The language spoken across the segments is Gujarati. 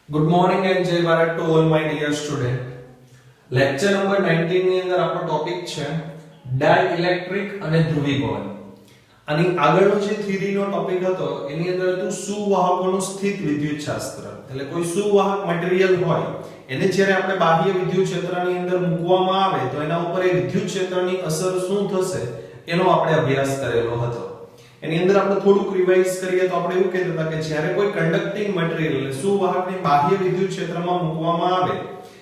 Good morning and Jai Bharat to all my dear student. Lecture number 19 ની અંદર આપણો ટોપિક છે ડાઇલેક્ટ્રિક અને ધ્રુવીભવન. આની આગળનો જે થિયરીનો ટોપિક હતો એની અંદર હતું સુવાહકોનું સ્થિત વિદ્યુતશાસ્ત્ર. એટલે કોઈ સુવાહક મટીરીયલ હોય એને જ્યારે આપણે બાહ્ય વિદ્યુત ક્ષેત્રની અંદર મૂકવામાં આવે તો એના ઉપર એ વિદ્યુત ક્ષેત્રની અસર શું થશે એનો આપણે અભ્યાસ કરેલો હતો. એની અંદર આપણે થોડુંક રિવાઇઝ કરીએ તો આપણે એવું કહેતા હતા કે જ્યારે કોઈ કન્ડક્ટિંગ મટીરીયલ એટલે સુવાહકને બાહ્ય વિદ્યુત ક્ષેત્રમાં મૂકવામાં આવે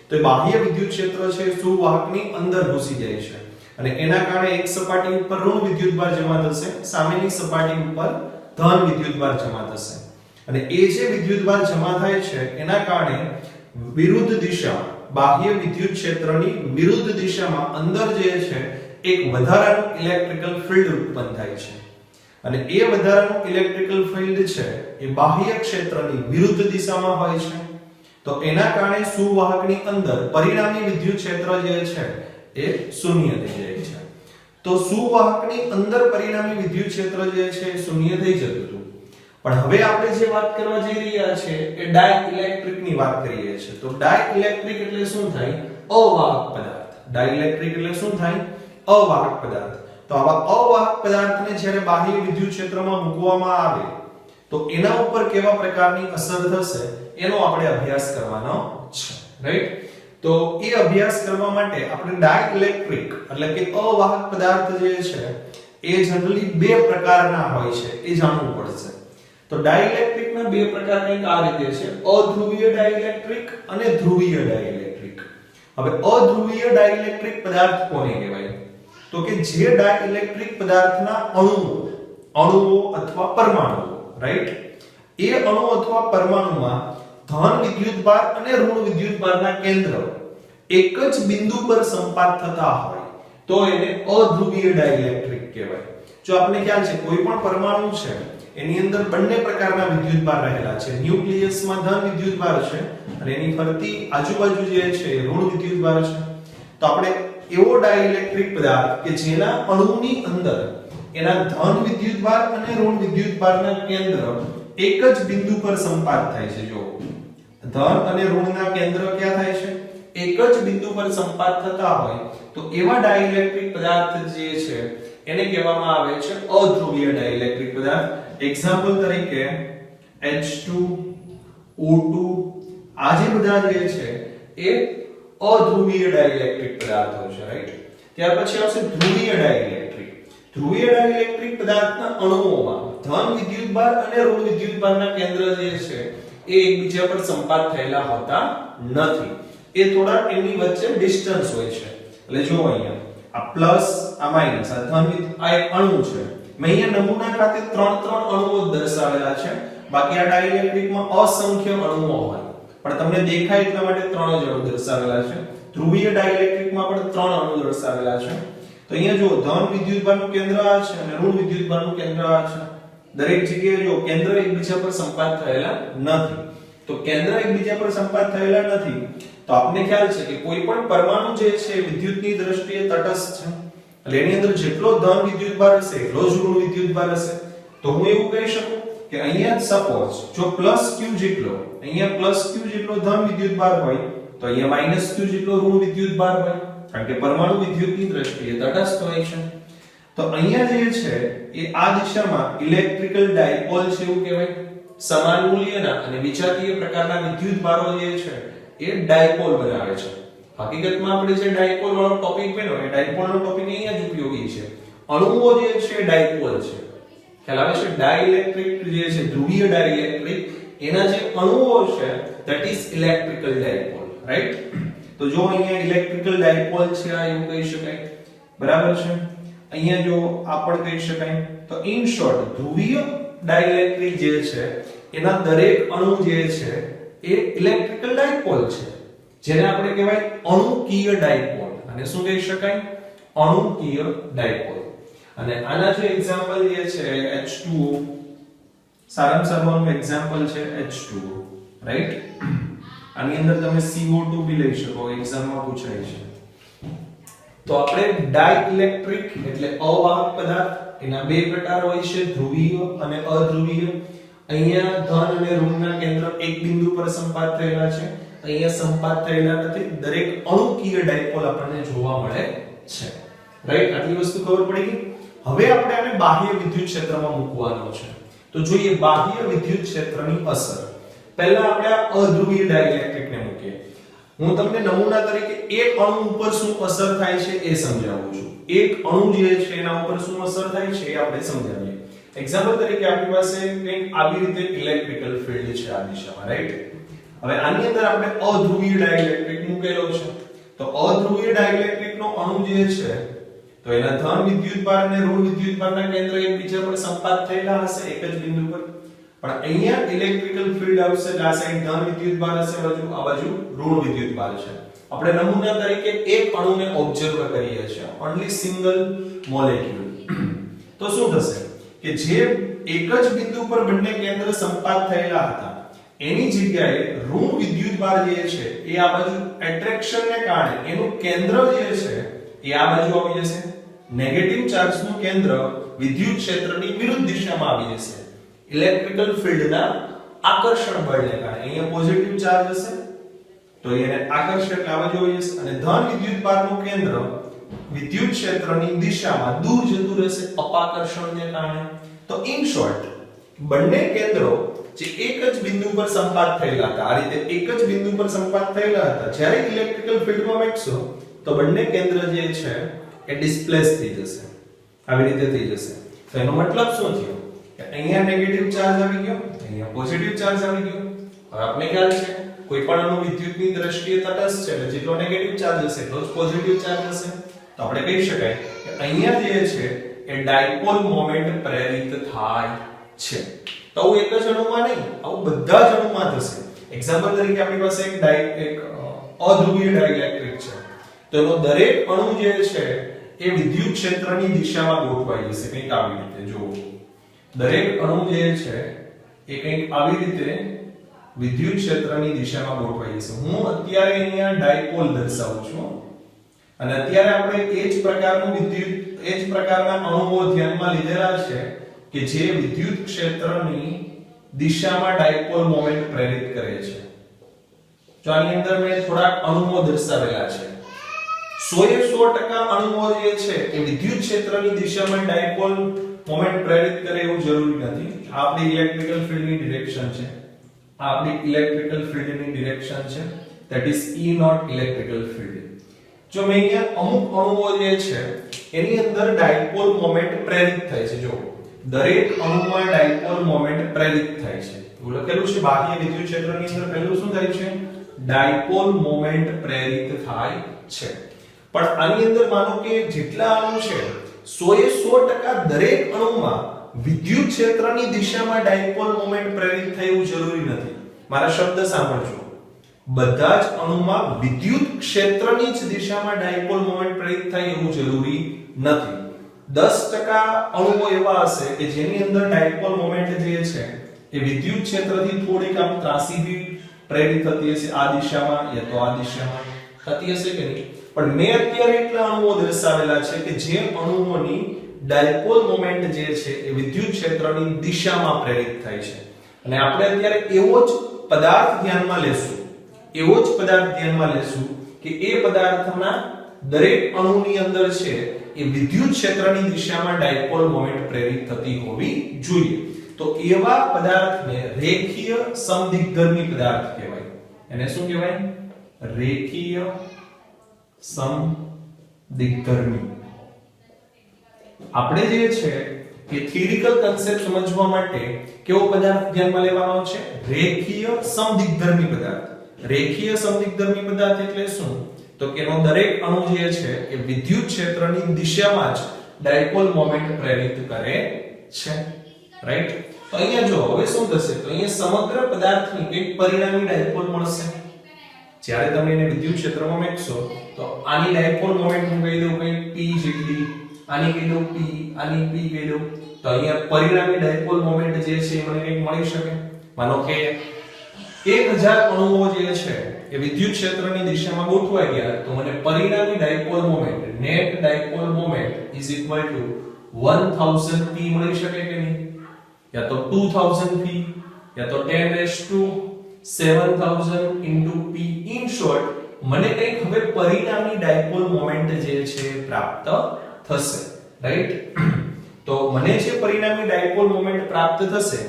તો એ બાહ્ય વિદ્યુત ક્ષેત્ર છે સુવાહકની અંદર ઘૂસી જાય છે અને એના કારણે એક સપાટી ઉપર ઋણ વિદ્યુતભાર જમા થશે, સામેની સપાટી ઉપર ધન વિદ્યુતભાર જમા થશે અને એ જે વિદ્યુતભાર જમા થાય છે એના કારણે વિરુદ્ધ દિશા બાહ્ય વિદ્યુત ક્ષેત્રની વિરુદ્ધ દિશામાં અંદર જે છે એક વધારાનું ઇલેક્ટ્રિકલ ફિલ્ડ ઉત્પન્ન થાય છે અને એ વધારાનું ઇલેક્ટ્રિકલ ફિલ્ડ છે એ બાહ્ય ક્ષેત્રની વિરુદ્ધ દિશામાં હોય છે. તો એના કારણે સુવાહકની અંદર પરિણામી વિદ્યુત ક્ષેત્ર જે છે એ શૂન્ય થઈ જાય છે. તો સુવાહકની અંદર પરિણામી વિદ્યુત ક્ષેત્ર જે છે એ શૂન્ય થઈ જતું હતું. પણ હવે આપણે જે વાત કરવા જઈ રહ્યા છે એ ડાઇલેક્ટ્રિક ની વાત કરીએ છીએ. તો ડાઇલેક્ટ્રિક એટલે શું થાય? અવાહક પદાર્થ. ડાઇલેક્ટ્રિક એટલે શું થાય? અવાહક પદાર્થ. તો આવા અવાહક પદાર્થને જ્યારે બાહ્ય વિદ્યુત ક્ષેત્રમાં મૂકવામાં આવે તો એના ઉપર કેવા પ્રકારની અસર થશે એનો આપણે અભ્યાસ કરવાનો છે, રાઈટ? તો એ અભ્યાસ કરવા માટે આપણે ડાઇલેક્ટ્રિક એટલે કે અવાહક પદાર્થ જે છે એ જનરલી બે પ્રકારના હોય છે એ જાણવું પડશે. તો ડાઇલેક્ટ્રિકના બે પ્રકાર કંઈક આ રીતે છે: અધ્રુવીય ડાઇલેક્ટ્રિક અને ધ્રુવીય ડાઇલેક્ટ્રિક. હવે અધ્રુવીય ડાઇલેક્ટ્રિક પદાર્થ કોને કહેવાય? તો કે જે ડાઇલેક્ટ્રિક પદાર્થના અણુઓ અથવા પરમાણુઓ, રાઈટ, એ અણુ અથવા પરમાણુમાં ધન વિદ્યુતભાર અને ઋણ વિદ્યુતભારના કેન્દ્ર એક જ બિંદુ પર સંપાત થતા હોય તો એને અધ્રુવીય ડાઇલેક્ટ્રિક કહેવાય. જો આપણે ખ્યાલ છે કોઈ પણ પરમાણુ છે એની અંદર બંને પ્રકારના વિદ્યુતભાર રહેલા છે. ન્યુક્લિયસમાં ધન વિદ્યુતભાર છે અને એની ફરતી આજુબાજુ જે છે એ ઋણ વિદ્યુતભાર છે. તો આપણે એવો ડાઇલેક્ટ્રિક પદાર્થ કે જેના અણુની અંદર એના ધન વિદ્યુતભાર અને ઋણ વિદ્યુતભારના કેન્દ્ર એક જ બિંદુ પર સંપાત થાય છે. જો ધન અને ઋણના કેન્દ્ર ક્યાં થાય છે? એક જ બિંદુ પર સંપાત થતા હોય તો એવા ડાઇલેક્ટ્રિક પદાર્થ જે છે એને કહેવામાં આવે છે અધ્રુવીય ડાઇલેક્ટ્રિક પદાર્થ. એક્ઝામ્પલ તરીકે H2O2 આ જે બધા જે છે એ અધ્રુવીય ડાઇલેક્ટ્રિક પદાર્થો છે, રાઈટ? ત્યાર પછી આવશે ધ્રુવીય ડાઇલેક્ટ્રિક. ધ્રુવીય ડાઇલેક્ટ્રિક પદાર્થના અણુઓમાં ધન વિદ્યુતભાર અને ઋણ વિદ્યુતભારના કેન્દ્ર જે છે એ એકબીજા પર સંપાત થયેલા હોતા નથી. એ થોડા એની વચ્ચે ડિસ્ટન્સ હોય છે. એટલે જો અહીંયા આ પ્લસ આ માઈનસ આ ધન આ એક અણુ છે. મેં અહીંયા નમૂના ખાતે ત્રણ અણુઓ દર્શાવેલા છે. બાકી આ ડાઇલેક્ટ્રિકમાં અસંખ્ય અણુઓ હોય પણ તમને દેખાય એટલા માટે ત્રણ જ અણુ દર્શાવેલા છે. ધ્રુવીય ડાઇલેક્ટ્રિકમાં પણ ત્રણ અણુ દર્શાવેલા છે. તો અહીંયા જો ધન વિદ્યુતભારનું કેન્દ્ર આ છે અને ઋણ વિદ્યુતભારનું કેન્દ્ર આ છે. દરેક જગ્યાએ જો કેન્દ્ર એકબીજા પર સંપાત થયેલા નથી. તો કેન્દ્ર એકબીજા પર સંપાત થયેલા નથી તો આપને ખ્યાલ છે કે કોઈ પણ પરમાણુ જે છે વિદ્યુતની દ્રષ્ટિએ તટસ્થ છે. એટલે એની અંદર જેટલો ધન વિદ્યુતભાર હશે એટલો જ ઋણ વિદ્યુતભાર હશે. તો હું એવું કહી શકું કે અહીંયા સપોઝ જો +q જેટલો અહીંયા +q જેટલો ધન વિદ્યુતભાર હોય તો અહીંયા -q જેટલો ઋણ વિદ્યુતભાર હોય કારણ કે પરમાણુ વિદ્યુતની દ્રષ્ટિએ તટસ્થ હોય છે. તો અહીંયા જે છે એ આ દિશામાં ઇલેક્ટ્રિકલ ડાયપોલ છે એવું કહેવાય. સમાન મૂલ્યના અને વિજાતીય પ્રકારના વિદ્યુતભારો જે છે એ ડાયપોલ બનાવે છે. હકીકતમાં આપણે જે ડાયપોલ વાળો ટોપિક બન્યો એ ડાયપોલનો ટોપિક અહીંયા જ ઉપયોગી છે. અણુઓ જે છે ડાયપોલ છે. ખ્યાલ આવે છે? ડાઇલેક્ટ્રિક જે છે ધ્રુવીય ડાઇલેક્ટ્રિક એના જે અણુઓ છે that is electrical dipole, right? તો જો અહીંયા ઇલેક્ટ્રિકલ ડાયપોલ છે આ એવું કહી શકાય, બરાબર છે? અહીંયા જો આ પણ કહી શકાય. તો ઇન શોર્ટ ધ્રુવીય ડાઇલેક્ટ્રિક જે છે એના દરેક અણુ જે છે એ ઇલેક્ટ્રિકલ ડાયપોલ છે જેને આપણે કહેવાય અણુકીય ડાયપોલ. અને શું કહી શકાય? અણુકીય ડાયપોલ. અને આના જે એક્ઝામ્પલ જે છે H2O સારામાં સારું એક્ઝામ્પલ છે H2O, રાઈટ? આની અંદર તમે CO2 બી લઈ શકો, એક્ઝામમાં પૂછાય છે. તો આપણે ડાઇલેક્ટ્રિક એટલે અવાહક પદાર્થ એના બે પ્રકાર હોય છે, ધ્રુવીય અને અધ્રુવીય. અહીંયા ધન અને ઋણના કેન્દ્ર એક બિંદુ પર સંપાત થયેલા છે, અહીંયા સંપાત થયેલા નથી. દરેક અણુકીય ડાયપોલ આપણને જોવા મળે છે. રાઈટ, આટલી વસ્તુ ખબર પડી ગઈ. હવે આપણે આને બાહ્ય વિદ્યુત ક્ષેત્રમાં મૂકવાનો છે. તો જોઈએ બાહ્ય વિદ્યુત ક્ષેત્રની અસર. પહેલા આપણે આ અધ્રુવીય ડાઇલેક્ટ્રિકને મૂકીએ. હું તમને નમૂના તરીકે એક અણુ ઉપર શું અસર થાય છે એ સમજાવું છું. એક અણુ જે છે એના ઉપર શું અસર થાય છે એ આપણે સમજાવીએ. એક્ઝામ્પલ તરીકે આપણી પાસે કંઈક આવી રીતે ઇલેક્ટ્રિકલ ફિલ્ડ છે આ દિશામાં, રાઈટ. હવે આની અંદર આપણે અધ્રુવીય ડાઇલેક્ટ્રિક મૂકેલો છે. તો અધ્રુવીય ડાઇલેક્ટ્રિકનો અણુ જે છે તો એના ધન વિદ્યુતભાર અને ઋણ વિદ્યુતભારના કેન્દ્ર એકબીજા પર સંપાત થયેલા હશે એક જ બિંદુ પર. પણ અહીંયા ઇલેક્ટ્રિકલ ફિલ્ડ આવશે, આ સાઈડ ધન વિદ્યુતભાર હશે, આ બાજુ ઋણ વિદ્યુતભાર છે. આપણે નમૂના તરીકે એક અણુને ઓબ્ઝર્વ કરીએ છીએ, ઓન્લી સિંગલ મોલેક્યુલ. તો શું થશે કે જે એક જ બિંદુ પર બંને કેન્દ્ર સંપાત થયેલા હતા એની જગ્યાએ ઋણ વિદ્યુતભાર જે છે એ આ બાજુ એટ્રેક્શનને કારણે એનું કેન્દ્ર જે છે એ આ બાજુ આવી જશે. નેગેટિવ ચાર્જનું કેન્દ્ર વિદ્યુત ક્ષેત્રની વિરુદ્ધ દિશામાં આવી જશે ઇલેક્ટ્રિકલ ફિલ્ડના આકર્ષણ બળને કારણે. અહીંયા પોઝિટિવ ચાર્જ હશે તો એને આકર્ષણ એટલે આ બાજુ આવી જશે, અને ધન વિદ્યુતભારનું કેન્દ્ર વિદ્યુત ક્ષેત્રની દિશામાં દૂર જતું રહેશે અપાકર્ષણને કારણે. તો ઇન શોર્ટ બંને કેન્દ્રો જે એક જ બિંદુ પર સંપાત થયેલા હતા, આ રીતે એક જ બિંદુ પર સંપાત થયેલા હતા, જ્યારે ઇલેક્ટ્રિકલ ફિલ્ડમાં મૂકશો તો બંને કેન્દ્ર જે છે એ ડિસ્પ્લેસ થઈ જશે, આવી રીતે થઈ જશે. તો એનો મતલબ શું થયો કે અહીંયા નેગેટિવ ચાર્જ આવી ગયો, અહીંયા પોઝિટિવ ચાર્જ આવી ગયો. હવે આપણે ખ્યાલ છે કોઈ પણ અણુ વિદ્યુતની દ્રષ્ટિએ તટસ્થ છે એટલે જેટલો નેગેટિવ ચાર્જ હશે એટલો જ પોઝિટિવ ચાર્જ હશે. તો આપણે કહી શકાય કે અહીંયા જે છે એ ડાયપોલ મોમેન્ટ પ્રેરિત થાય છે. તો આવું એક જ અણુમાં નહીં, આવું બધા જ અણુમાં થશે. એક્ઝામ્પલ તરીકે આપણી પાસે એક અધ્રુવીય ડાઇલેક્ટ્રિક છે, તો એનો દરેક અણુ જે છે એ વિદ્યુત ક્ષેત્રની દિશામાં ગોઠવાઈ જશે કંઈક આવી રીતે. જુઓ, દરેક અણુ જે છે એ કંઈક આવી રીતે વિદ્યુત ક્ષેત્રની દિશામાં ગોઠવાઈ જશે. હું અત્યારે અહીંયા ડાયપોલ દર્શાવું છું અને અત્યારે આપણે એ જ પ્રકારના અણુઓ ધ્યાનમાં લીધેલા છે કે જે વિદ્યુત ક્ષેત્રની દિશામાં ડાયપોલ મોમેન્ટ પ્રેરિત કરે છે. તો આની અંદર મેં થોડાક અણુઓ દર્શાવેલા છે. 100% અણુઓ જે છે એ વિદ્યુત ક્ષેત્રની દિશામાં ડાયપોલ મોમેન્ટ પ્રેરિત કરે એવું જરૂરી નથી. આ આપણી ઇલેક્ટ્રિકલ ફિલ્ડની ડિરેક્શન છે, આ આપણી ઇલેક્ટ્રિકલ ફિલ્ડની ડિરેક્શન છે, that is E naught electrical field. જો મેં અહીંયા અમુક અણુઓ જે છે એની અંદર ડાયપોલ મોમેન્ટ પ્રેરિત થાય છે. જો દરેક અણુમાં ડાયપોલ મોમેન્ટ પ્રેરિત થાય છે એવું લખેલું છે. બાહ્ય વિદ્યુત ક્ષેત્રની અંદર પહેલું શું થાય છે? ડાયપોલ મોમેન્ટ પ્રેરિત થાય છે. પણ આની અંદર માનો કે જેટલા અણુ છે 100% દરેક અણુમાં વિદ્યુત ક્ષેત્રની દિશામાં ડાયપોલ મોમેન્ટ પ્રેરિત થાય એવું જરૂરી નથી. મારા શબ્દ સાંભળજો, બધા જ અણુમાં વિદ્યુત ક્ષેત્રની જ દિશામાં ડાયપોલ મોમેન્ટ પ્રેરિત થાય એવું જરૂરી નથી. 10% અણુઓ એવા હશે કે જેની અંદર ડાયપોલ મોમેન્ટ જે છે એ વિદ્યુત ક્ષેત્રથી થોડીક આમ ત્રાસી બી પ્રેરિત થતી હશે, આ દિશામાં યા તો આ દિશામાં થતી હશે કે નહીં. પણ મેં અત્યારે એટલા અણુઓ દર્શાવેલા છે કે જે અણુઓની ડાયપોલ મોમેન્ટ જે છે એ વિદ્યુત ક્ષેત્રની દિશામાં પ્રેરિત થાય છે. અને આપણે અત્યારે એવો જ પદાર્થ ધ્યાનમાં લેશું કે એ પદાર્થના દરેક અણુની અંદર છે એ વિદ્યુત ક્ષેત્રની દિશામાં ડાયપોલ મોમેન્ટ પ્રેરિત થતી હોવી જોઈએ. તો એવા પદાર્થને રેખીય સમદિગ્ધર્મી પદાર્થ કહેવાય. એને શું કહેવાય? રેખીય સમદિગ્ધર્મી. આપણે જે છે કે થિયરિકલ કન્સેપ્ટ સમજવા માટે કેવો પદાર્થ ધ્યાનમાં લેવાનો છે? રેખીય સમદિગ્ધર્મી પદાર્થ. રેખીય સમદિગ્ધર્મી પદાર્થ એટલે શું? તો કે એનો દરેક અણુ જે છે એ વિદ્યુત ક્ષેત્રની દિશામાં જ ડાયપોલ મોમેન્ટ પ્રેરિત કરે છે. રાઈટ? તો અહીંયા જો હવે શું થશે? તો અહીંયા સમગ્ર પદાર્થની એક પરિણામી ડાયપોલ મળશે. જ્યારે તમે એને વિદ્યુત ક્ષેત્રમાં મૂકશો તો આની ડાયપોલ મોમેન્ટ હું કહી દઉં કંઈક p જેટલી, આની કહી દઉં p, આની p કહી દઉં, તો અહીંયા પરિણામી ડાયપોલ મોમેન્ટ જે છે મને કંઈક મળી શકે. માનો કે 1000 અણુઓ જે છે એ વિદ્યુત ક્ષેત્રની દિશામાં ગોઠવાઈ ગયા તો મને પરિણામી dipole moment, net dipole moment = 1000 p મળી શકે કે નહીં? યા તો 2000 p યા તો 10⁷7000 into p. ઇન શોર્ટ મને કંઈક હવે પરિણામી ડાયપોલ મોમેન્ટ જે છે પ્રાપ્ત થશે, રાઈટ? તો મને જે પરિણામી ડાયપોલ મોમેન્ટ પ્રાપ્ત થશે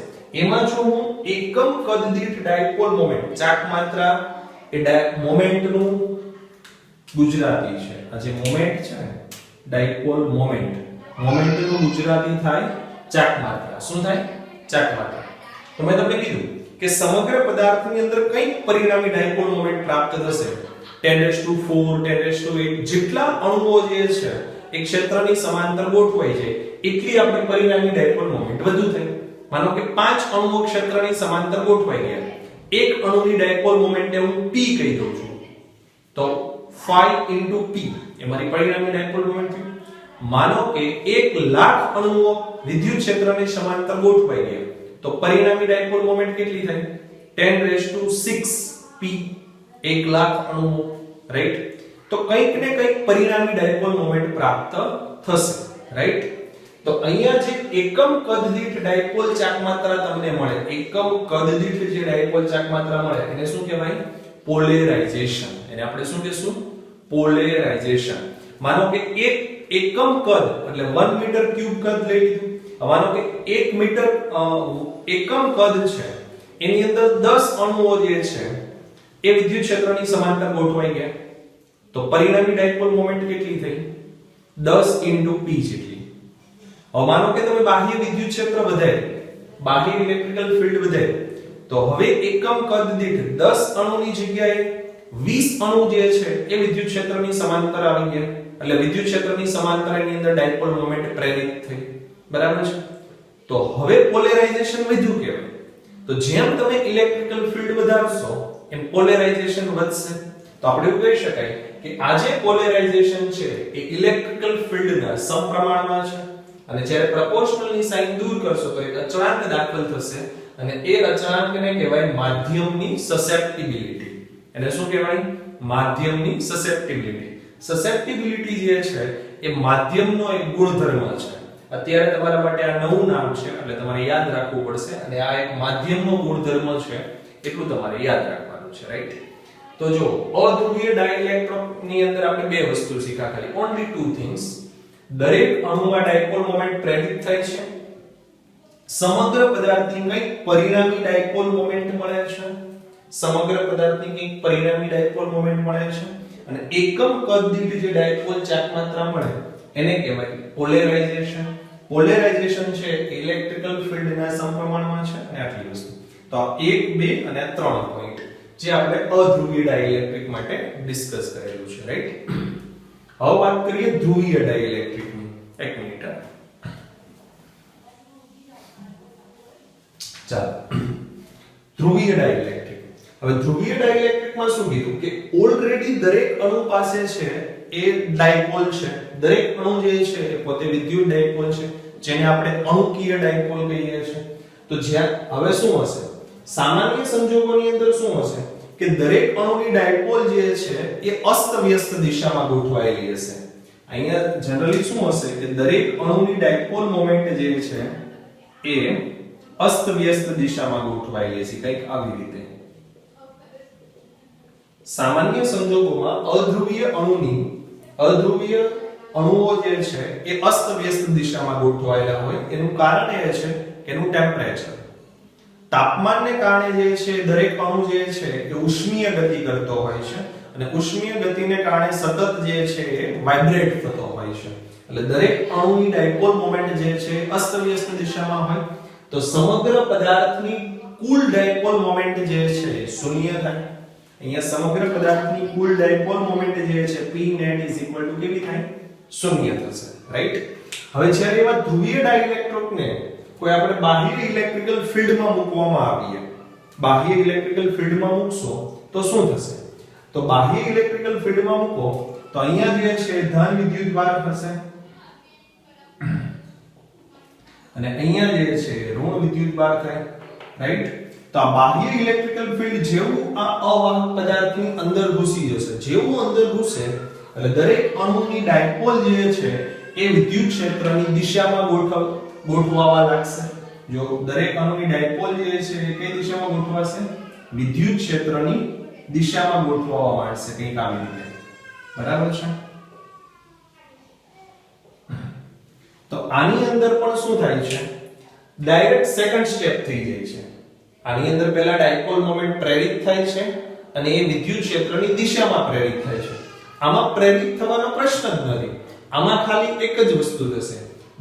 એમાં જો હું એકમ કદ દીઠ ડાયપોલ મોમેન્ટ, ચાક માત્રા એ મોમેન્ટનું ગુજરાતી છે, આ જે મોમેન્ટ છે ડાયપોલ મોમેન્ટનું ગુજરાતી થાય ચાક માત્રા. શું થાય? ચાક માત્રા. તો મેં તમને કીધું કે સમગ્ર પદાર્થની અંદર કઈ પરિણામી ડાયપોલ મોમેન્ટ પ્રાપ્ત થશે 10⁴ 10⁸ જેટલા અણુઓ જે છે એક ક્ષેત્રની સમાંતર ગોઠવાય છે એટલી આપણે પરિણામી ડાયપોલ મોમેન્ટ વધુ થઈ. માનો કે 5 અણુઓ ક્ષેત્રની સમાંતર ગોઠવાઈ ગયા, એક અણુની ડાયપોલ મોમેન્ટ હું p કહી દઉં છું, તો 5 p એ મારી પરિણામી ડાયપોલ મોમેન્ટ થઈ. માનો કે 1,00,000 અણુઓ વિદ્યુત ક્ષેત્રની સમાંતર ગોઠવાઈ ગયા, તો પરિણામી ડાયપોલ મોમેન્ટ કેટલી થાય? 10⁶ p, 1,00,000 અણુઓ, રાઈટ? તો કંઈક ને કંઈક પરિણામી ડાયપોલ મોમેન્ટ પ્રાપ્ત થશે, રાઈટ? તો અહીંયા જે એકમ કદ દીઠ ડાયપોલ ચાક માત્રા તમને મળે, એકમ કદ દીઠ જે ડાયપોલ ચાક માત્રા મળે એને શું કહેવાય? પોલેરાઇઝેશન. એને આપણે શું કહીશું? પોલેરાઇઝેશન. માનો કે એક એકમ કદ એટલે 1 મીટર ક્યુબ કદ લઈ લીધું. માનો કે 1 મીટર એકમ કદ છે એની અંદર 10 અણુઓ જે છે એ વિદ્યુત ક્ષેત્રની સમાંતર ગોઠવાઈ ગયા, તો પરિણામી ડાયપોલ મોમેન્ટ કેટલી થઈ? 10 p જેટલી. હવે માનો કે તમે બાહ્ય વિદ્યુત ક્ષેત્ર વધારે, બાહ્ય ઇલેક્ટ્રિકલ ફિલ્ડ વધારે, તો હવે એકમ કદ દીઠ 10 અણુની જગ્યાએ 20 અણુ જે છે એ વિદ્યુત ક્ષેત્રની સમાંતર આવી ગયા, એટલે વિદ્યુત ક્ષેત્રની સમાંતરની અંદર ડાયપોલ મોમેન્ટ પ્રેરિત થઈ, બરાબર છે? તો હવે પોલેરાઇઝેશન વધ્યું કહેવાય. તો જેમ તમે ઇલેક્ટ્રિકલ ફિલ્ડ વધારશો એમ પોલેરાઇઝેશન વધશે. તો આપણે એવું કહી શકાય કે આ જે પોલેરાઇઝેશન છે એ ઇલેક્ટ્રિકલ ફિલ્ડના સમપ્રમાણમાં છે, અને જ્યારે પ્રપોર્શનલની સાઇન દૂર કરશો તો એક અચળાંક દાખલ થશે, અને એ અચળાંકને કહેવાય માધ્યમની સસેપ્ટિબિલિટી. એને શું કહેવાય? માધ્યમની સસેપ્ટિબિલિટી. સસેપ્ટિબિલિટી જે છે એ માધ્યમનો એક ગુણધર્મ છે. અત્યારે તમારા માટે આ નવું નામ છે એટલે તમારે યાદ રાખવું પડશે, અને આ એક માધ્યમનો ગુણધર્મ છે એટલું તમારે યાદ રાખવાનું છે, રાઈટ? તો જો અધ્રુવીય ડાઇલેક્ટ્રિક ની અંદર આપણે બે વસ્તુ શીખ્યા, ખાલી ઓન્લી ટુ થિંગ્સ. દરેક અણુમાં ડાયપોલ મોમેન્ટ પ્રેરિત થાય છે, સમગ્ર પદાર્થની કંઈક પરિણામી ડાયપોલ મોમેન્ટ મળે છે, સમગ્ર પદાર્થની કંઈક પરિણામી ડાયપોલ મોમેન્ટ મળે છે, અને એકમ કદ દીઠ જે ડાયપોલ ચાક માત્રા મળે એને કહેવાય પોલેરાઇઝેશન. પોલેરાઇઝેશન છે ઇલેક્ટ્રિકલ ફિલ્ડના સમપ્રમાણમાં છે, અને આટલી વસ્તુ. તો 1 2 અને 3 પોઈન્ટ જે આપણે અધ્રુવીય ડાઇલેક્ટ્રિક માટે ડિસ્કસ કરેલું છે, રાઈટ? હવે વાત કરીએ ધ્રુવીય ડાઇલેક્ટ્રિકની. એક મિનિટ. ચાલો, ધ્રુવીય ડાઇલેક્ટ્રિક. હવે ધ્રુવીય ડાઇલેક્ટ્રિકમાં શું કીધું કે ઓલરેડી દરેક અણુ પાસે છે એ ડાયપોલ છે, દરેક અણુ જે છે એ પોતે વિદ્યુત ડાયપોલ છે, જેને આપણે અણુકીય ડાયપોલ કહીએ છીએ. તો જ્યાં હવે શું હશે? સામાન્ય સંજોગોની અંદર શું હશે કે દરેક અણુની ડાયપોલ જે છે એ અસ્તવ્યસ્ત દિશામાં ગોઠવાયેલી હશે. અહીંયા જનરલી શું હશે કે દરેક અણુની ડાયપોલ મોમેન્ટ જે છે એ અસ્તવ્યસ્ત દિશામાં ગોઠવાયેલી છે, કંઈક આવી રીતે. સામાન્ય સંજોગોમાં અધ્રુવીય અણુઓ જે છે એ અસ્તવ્યસ્ત દિશામાં ગોઠવાયેલા હોય. એનું કારણ એ છે કે એનું ટેમ્પરેચર, તાપમાનને કારણે જે છે દરેક અણુ જે છે એ ઉષ્મીય ગતિ કરતો હોય છે, અને ઉષ્મીય ગતિને કારણે સતત જે છે એ વાઇબ્રેટ થતો હોય છે. એટલે દરેક અણુની ડાયપોલ મોમેન્ટ જે છે અસ્તવ્યસ્ત દિશામાં હોય, તો સમગ્ર પદાર્થની કુલ ડાયપોલ મોમેન્ટ જે છે શૂન્ય થાય. અહીંયા સમગ્ર પદાર્થની કુલ ડાયપોલ મોમેન્ટ જે છે P net કેવી થાય? શૂન્ય થશે, રાઈટ? હવે જ્યારે એવા ધ્રુવીય ડાઇલેક્ટ્રિકને કોઈ આપણે બાહ્ય ઇલેક્ટ્રિકલ ફિલ્ડમાં મૂકવામાં આવીએ, બાહ્ય ઇલેક્ટ્રિકલ ફિલ્ડમાં મૂકશો તો શું થશે? તો બાહ્ય ઇલેક્ટ્રિકલ ફિલ્ડમાં મૂકો તો અહીંયા જે છે ધન વિદ્યુતભાર હશે, અને અહીંયા જે છે ઋણ વિદ્યુતભાર થાય, રાઈટ? તો આ બાહ્ય ઇલેક્ટ્રિકલ ફિલ્ડ જેવું આ અવાહક પદાર્થની અંદર ઘૂસી જશે, જેવું અંદર ઘૂસે એટલે દરેક અણુની ડાયપોલ જે છે એ વિદ્યુત ક્ષેત્રની દિશામાં ગોઠવાવા લાગશે, જો દરેક અણુની ડાયપોલ જે છે એ કઈ દિશામાં ગોઠવાશે? વિદ્યુત ક્ષેત્રની દિશામાં ગોઠવવામાં આવશે કંઈક આવી રીતે. બરાબર છે? તો આની અંદર પણ શું થાય છે? ડાયરેક્ટ સેકન્ડ સ્ટેપ થઈ જાય છે. આની અંદર પહેલા ડાયપોલ મોમેન્ટ પ્રેરિત થાય છે અને એ વિદ્યુત ક્ષેત્રની દિશામાં પ્રેરિત થાય છે. આમાં પ્રેરિત થવાનો પ્રશ્ન જ નથી. આમાં ખાલી એક જ વસ્તુ થશે.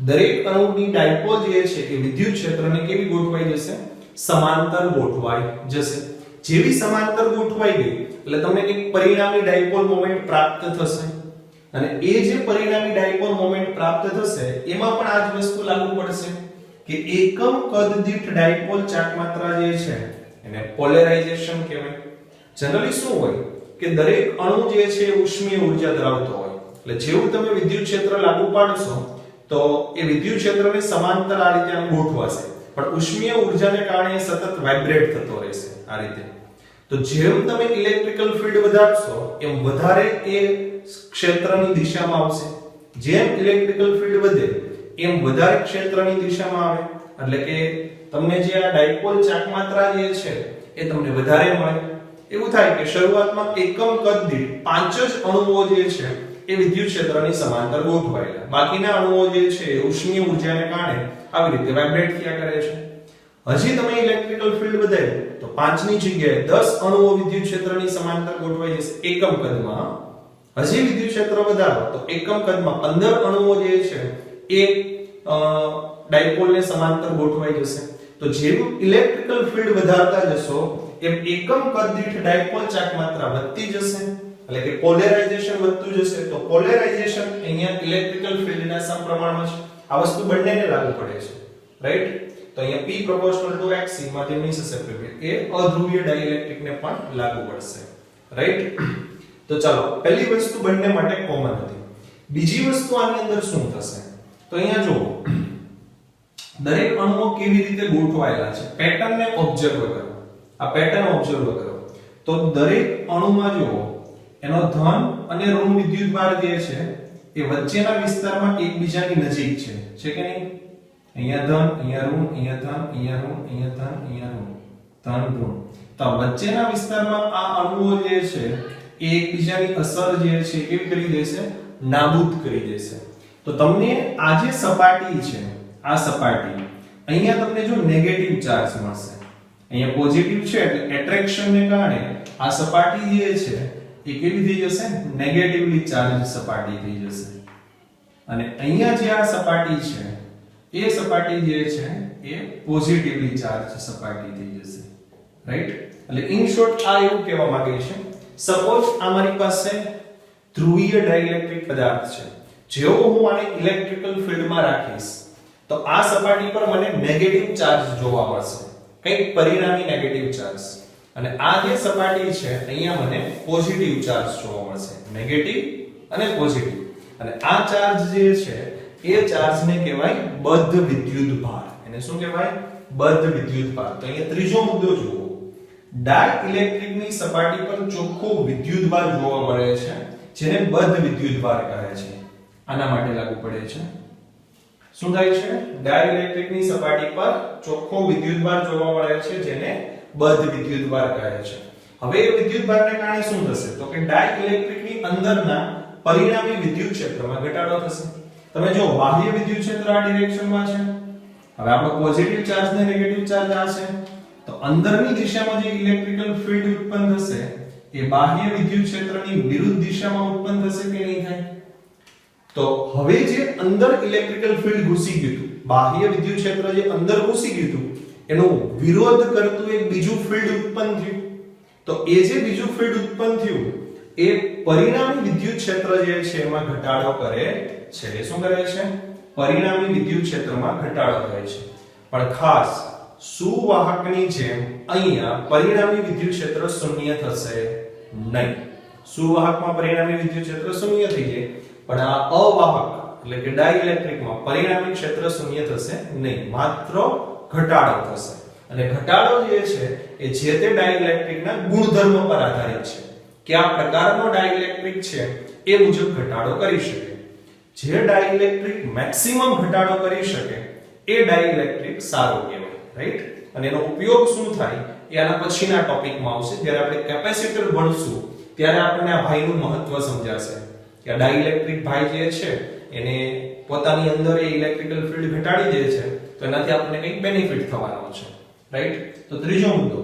દરેક અણુની ડાયપોલ જે છે એ વિદ્યુત ક્ષેત્રને કેવી ગોઠવાઈ જશે? સમાંતર ગોઠવાઈ જશે. જેવી સમાંતર ગોઠવાઈ ગઈ એટલે તમને એક પરિણામી ડાયપોલ મોમેન્ટ પ્રાપ્ત થશે અને એ જે પરિણામી ડાયપોલ મોમેન્ટ પ્રાપ્ત થશે એમાં પણ આ જ વસ્તુ લાગુ પડશે કે એકમ કદ દીઠ ડાયપોલ ચાકમાત્રા જે છે એને પોલેરાઇઝેશન કહેવાય. જનરલી શું હોય કે દરેક અણુ જે છે ઉષ્મીય ઊર્જા ધરાવતો હોય એટલે જેવું તમે વિદ્યુત ક્ષેત્ર લાગુ પાડશો તો એ વિદ્યુત ક્ષેત્રને સમાંતર આ રીતે આમ ગોઠવાશે પણ ઉષ્મીય ઊર્જાને કારણે સતત વાઇબ્રેટ થતો રહેશે આ રીતે. તો જેમ તમે ઇલેક્ટ્રિકલ ફીલ્ડ વધારશો એમ વધારે એ ક્ષેત્રની દિશામાં આવશે. જેમ ઇલેક્ટ્રિકલ ફીલ્ડ વધે એમ વધારે ક્ષેત્રની દિશામાં આવે એટલે કે તમને જે આ ડાયપોલ ચાકમાત્રા જે છે એ તમને વધારે મળે. એવું થાય કે શરૂઆતમાં એકમ કદ દીઠ 5 જ અણુઓ જે છે એ વિદ્યુત ક્ષેત્રની સમાંતર ગોઠવાયેલા, બાકીના અણુઓ જે છે એ ઉષ્મીય ઊર્જાને કારણે આવી રીતે વાઇબ્રેટ થયા કરે છે. હજી તમે ઇલેક્ટ્રિકલ ફીલ્ડ વધારે તો 5 ની જગ્યાએ 10 અણુઓ વિદ્યુત ક્ષેત્રની સમાંતર ગોઠવાઈ જશે એકમ કદમાં. હજી વિદ્યુત ક્ષેત્ર વધારો તો એકમ કદમાં 15 અણુઓ જે છે એ ડાયપોલને સમાંતર ગોઠવાઈ જશે. તો જેમ ઇલેક્ટ્રિકલ ફીલ્ડ વધારતા જશો એમ એકમ કદ દીઠ ડાયપોલ ચાકમાત્રા વધતી જશે એટલે કે પોલેરાઇઝેશન વધતું જશે. તો પોલેરાઇઝેશન અહીંયા ઇલેક્ટ્રિકલ ફીલ્ડના સમપ્રમાણમાં છે. આ વસ્તુ બંનેને લાગુ પડે છે, રાઈટ? તો અહીંયા P proportional to x માધ્યમની સસેપ્ટિબિલિટી એ અધ્રુવીય ડાઇલેક્ટ્રિકને પણ લાગુ પડશે, રાઈટ? તો ચાલો પહેલી વસ્તુ બંને માટે કોમન હતી. બીજી વસ્તુ આની અંદર શું થશે? તો અહીંયા જુઓ દરેક અણુઓ કેવી રીતે ગોઠવાયેલા છે પેટર્નને ઓબ્ઝર્વ કરો. આ પેટર્ન ઓબ્ઝર્વ કરો તો દરેક અણુમાં જુઓ એનો ધન અને ઋણ વિદ્યુતભાર જે છે એ વચ્ચેના વિસ્તારમાં એકબીજાની નજીક છે કે નહીં? અહીંયા ધન, અહીંયા ઋણ, અહીંયા ધન, અહીંયા ઋણ, અહીંયા ધન, અહીંયા ઋણ, ધન ઋણ. તો વચ્ચેના વિસ્તારમાં આ અણુઓ જે છે એ એકબીજાની અસર જે છે કેવી કરી દેશે? નાબૂદ કરી દેશે. તો તમને આ જે સપાટી છે આ સપાટી અહીંયા તમને જો નેગેટિવ ચાર્જ મળશે. અહીંયા પોઝિટિવ છે એટલે એટ્રેક્શનને કારણે આ સપાટી જે છે એ કેવી થઈ જશે? નેગેટિવલી ચાર્જ સપાટી થઈ જશે. અને અહીંયા જે આ સપાટી છે એ સપાટી જે છે એ પોઝિટિવલી ચાર્જ સપાટી થઈ જશે, રાઈટ? એટલે ઇન શોર્ટ આ એવું કહેવા માંગે છે સપોઝ આ મારી પાસે ધ્રુવીય ડાઇલેક્ટ્રિક પદાર્થ છે. જેવો હું આને ઇલેક્ટ્રિકલ ફીલ્ડમાં રાખીશ તો આ સપાટી પર મને નેગેટિવ ચાર્જ જોવા મળશે, કંઈક પરિણામી નેગેટિવ ચાર્જ. અને આ જે સપાટી છે અહીંયા મને પોઝિટિવ ચાર્જ જોવા મળશે, નેગેટિવ અને પોઝિટિવ. અને આ ચાર્જ જે છે એ ચાર્જને કહેવાય બદ્ધ વિદ્યુતભાર. એને શું કહેવાય? બદ્ધ વિદ્યુતભાર. તો અહીંયા ત્રીજો મુદ્દો જુઓ. ડાઇલેક્ટ્રિકની સપાટી પર ચોખ્ખો વિદ્યુતભાર જોવા મળે છે જેને બદ્ધ વિદ્યુતભાર કહે છે. આના માટે લાગુ પડે છે. શું થાય છે? ડાઇલેક્ટ્રિકની સપાટી પર ચોખ્ખો વિદ્યુતભાર જોવા મળે છે જેને બદ્ધ વિદ્યુતભાર કહે છે. હવે એ વિદ્યુતભારને કારણે શું થશે? તો કે ડાઇલેક્ટ્રિકની અંદરના પરિણામી વિદ્યુત ક્ષેત્રમાં ઘટાડો થશે. તમે જો બાહ્ય વિદ્યુત ક્ષેત્ર આ ડિરેક્શનમાં છે. હવે આપણો પોઝિટિવ ચાર્જ ને નેગેટિવ ચાર્જ આ છે. તો અંદરની દિશામાં જે ઇલેક્ટ્રિકલ ફીલ્ડ ઉત્પન્ન થશે એ બાહ્ય વિદ્યુત ક્ષેત્રની વિરુદ્ધ દિશામાં ઉત્પન્ન થશે કે નહીં થાય? તો હવે જે અંદર ઇલેક્ટ્રિકલ ફીલ્ડ ઘૂસી ગયું હતું, બાહ્ય વિદ્યુત ક્ષેત્ર જે અંદર ઘૂસી ગયું હતું એનો વિરોધ કરતું એક બીજું ફીલ્ડ ઉત્પન્ન થયું. તો એ જે બીજું ફીલ્ડ ઉત્પન્ન થયું એ પરિણામી વિદ્યુત ક્ષેત્ર જે છે એમાં ઘટાડો કરે છે. શું કરે છે? પરિણામી વિદ્યુત ક્ષેત્રમાં ઘટાડો કરે છે. પણ ખાસ સુવાહકની જેમ અહીંયા પરિણામી વિદ્યુત ક્ષેત્ર શૂન્ય થશે નહીં. સુવાહકમાં પરિણામી વિદ્યુત ક્ષેત્ર શૂન્ય થઈ જાય પણ આ અવાહક એટલે કે ડાઇલેક્ટ્રિકમાં પરિણામી ક્ષેત્ર શૂન્ય થશે નહીં, માત્ર ઘટાડો થશે. અને ઘટાડો જે છે એ જે તે ડાઇલેક્ટ્રિકના ગુણધર્મ પર આધારિત છે. કયા પ્રકારનો ડાઇલેક્ટ્રિક છે એ મુજબ ઘટાડો કરી શકે. જે ડાઇલેક્ટ્રિક મેક્સિમમ ઘટાડો કરી શકે એ ડાઇલેક્ટ્રિક સારો કહેવાય. રાઈટ? અને એનો ઉપયોગ શું થાય એ આના પછીના ટોપિકમાં આવશે. જ્યારે આપણે કેપેસિટર ભણશું ત્યારે આપણને આ ભાઈનું મહત્વ સમજાશે કે આ ડાઇલેક્ટ્રિક ભાઈ જે છે એને પોતાની અંદર એ ઇલેક્ટ્રિકલ ફીલ્ડ ઘટાડી દે છે તો એનાથી આપણને કંઈક બેનિફિટ થવાનો છે, રાઈટ? તો ત્રીજો મુદ્દો,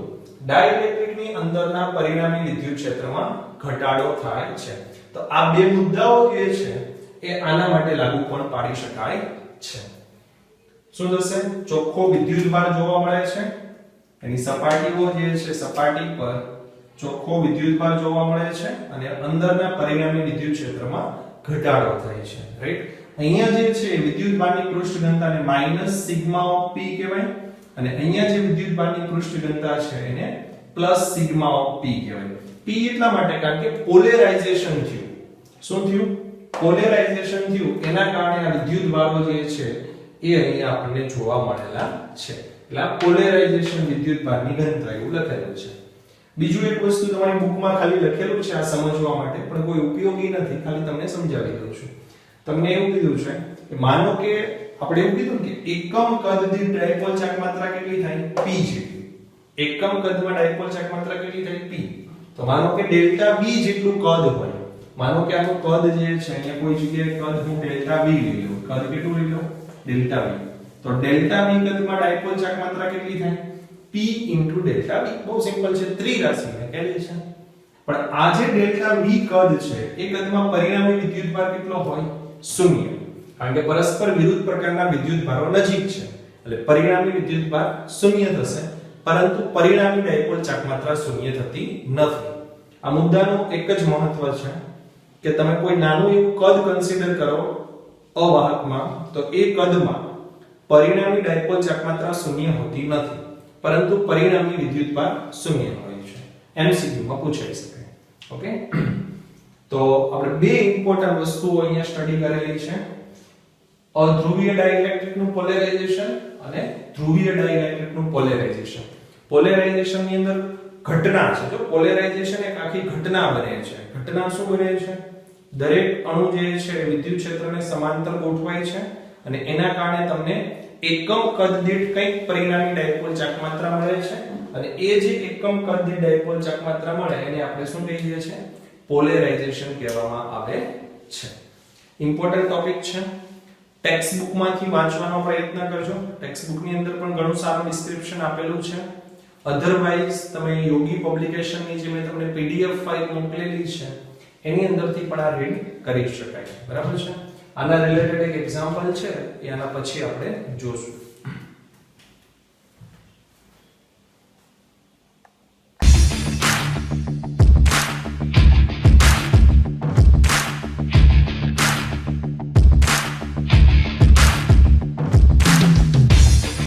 ડાઇલેક્ટ્રિકની અંદરના પરિણામી વિદ્યુત ક્ષેત્રમાં ઘટાડો થાય છે. તો આ બે મુદ્દાઓ જે છે એ આના માટે લાગુ પણ પાડી શકાય છે. શું થશે? ચોખ્ખો વિદ્યુતભાર જોવા મળે છે, એની સપાટીઓ જે છે સપાટી પર ચોખ્ખો વિદ્યુતભાર જોવા મળે છે અને અંદરના પરિણામી વિદ્યુત ક્ષેત્રમાં ઘટાડો થાય છે, રાઈટ? અહીંયા જે છે વિદ્યુતભારની પૃષ્ઠ ઘનતાને માઈનસ સિગ્મા ઓફ p કહેવાય અને અહીંયા જે વિદ્યુતભારની પૃષ્ઠ ઘનતા છે એને પ્લસ સિગ્મા ઓફ p કહેવાય. p એટલા માટે કારણ કે પોલેરાઇઝેશન થયું. શું થયું? પોલેરાઇઝેશન થયું, એના કારણે આ વિદ્યુતભારો જે છે એ અહીંયા આપણને જોવા મળેલા છે. એટલે આ પોલેરાઇઝેશન વિદ્યુતભારની ઘનતા એવું લખેલું છે. બીજું એક વસ્તુ તમારી બુકમાં ખાલી લખેલું છે આ સમજવા માટે, પણ કોઈ ઉપયોગી નથી, ખાલી તમને સમજાવી દઉં છું. તમને એવું કીધું છે કે માનો કે આપણે એવું કીધું કે એકમ કદ દીઠ ડાયપોલ ચાર્જ માત્રા કેટલી થાય? p જેટલી. એકમ કદમાં ડાયપોલ ચાર્જ માત્રા કેટલી થાય? p. તો માનો કે ડેલ્ટા v જેટલું કદ હોય, માનો કે આનું કદ જે છે અહીંયા કોઈ જગ્યાએ કદ હું ડેલ્ટા v લઈ લઉં. કદ કેટલું લઈ લઉં? Delta v. તો ડેલ્ટા v કદમાં ડાયપોલ ચાર્જ માત્રા કેટલી થાય? p delta v. બહુ સિમ્પલ છે, ત્રિરાશિ લખેલી છે. પણ આ જે ડેલ્ટા v કદ છે એ કદમાં પરિણામી વિદ્યુતભાર કેટલો હોય? શૂન્ય. કારણ કે પરસ્પર વિરુદ્ધ પ્રકારના વિદ્યુતભારો નજીક છે એટલે પરિણામી વિદ્યુતભાર શૂન્ય થશે, પરંતુ પરિણામી ડાયપોલ ચાર્જ માત્રા શૂન્ય થતી નથી. આ મુદ્દાનું એક જ મહત્વ છે કે તમે કોઈ નાનું એવું કદ કન્સિડર કરો અવાહકમાં તો એ કદમાં પરિણામી ડાયપોલ ચાર્જ માત્રા શૂન્ય હોતી નથી, પરંતુ પરિણામી વિદ્યુતભાર શૂન્ય હોય છે. MCQ માં પૂછાઈ શકે. ઓકે, તો આપણે બે ઇમ્પોર્ટન્ટ વસ્તુઓ અહીંયા સ્ટડી કરેલી છે, અધ્રુવીય ડાઇલેક્ટ્રિક નું પોલેરાઇઝેશન અને ધ્રુવીય ડાઇલેક્ટ્રિક નું પોલેરાઇઝેશન. પોલેરાઇઝેશન ની અંદર ઘટના છે, જો પોલેરાઇઝેશન એક આખી ઘટના બને છે. ઘટના શું બને છે? દરેક અણુ જે છે વિદ્યુત ક્ષેત્રને સમાંતર ગોઠવાય છે અને એના કારણે તમને એકમ કદ દીઠ કંઈક પરિણામી ડાયપોલ ચાર્જ માત્રા મળે છે અને એ જે એકમ કદ દીઠ ડાયપોલ ચાર્જ માત્રા મળે એને આપણે શું કહીએ છીએ? પોલેરાઇઝેશન કહેવામાં આવે છે. ઇમ્પોર્ટન્ટ ટોપિક છે, ટેક્સ્ટ બુક માંથી વાંચવાનો પ્રયત્ન કરજો. ટેક્સ્ટ બુક ની અંદર પણ ઘણું સારું ડિસ્ક્રિપ્શન આપેલું છે. અધરવાઇઝ તમે યોગી પબ્લિકેશન ની જે મેં તમને PDF ફાઇલ મોકલેલી છે એની અંદરથી પણ આ રીડ કરી શકાય. બરાબર છે? આના રિલેટેડ એક એક્ઝામ્પલ છે એ આના પછી આપણે જોશું.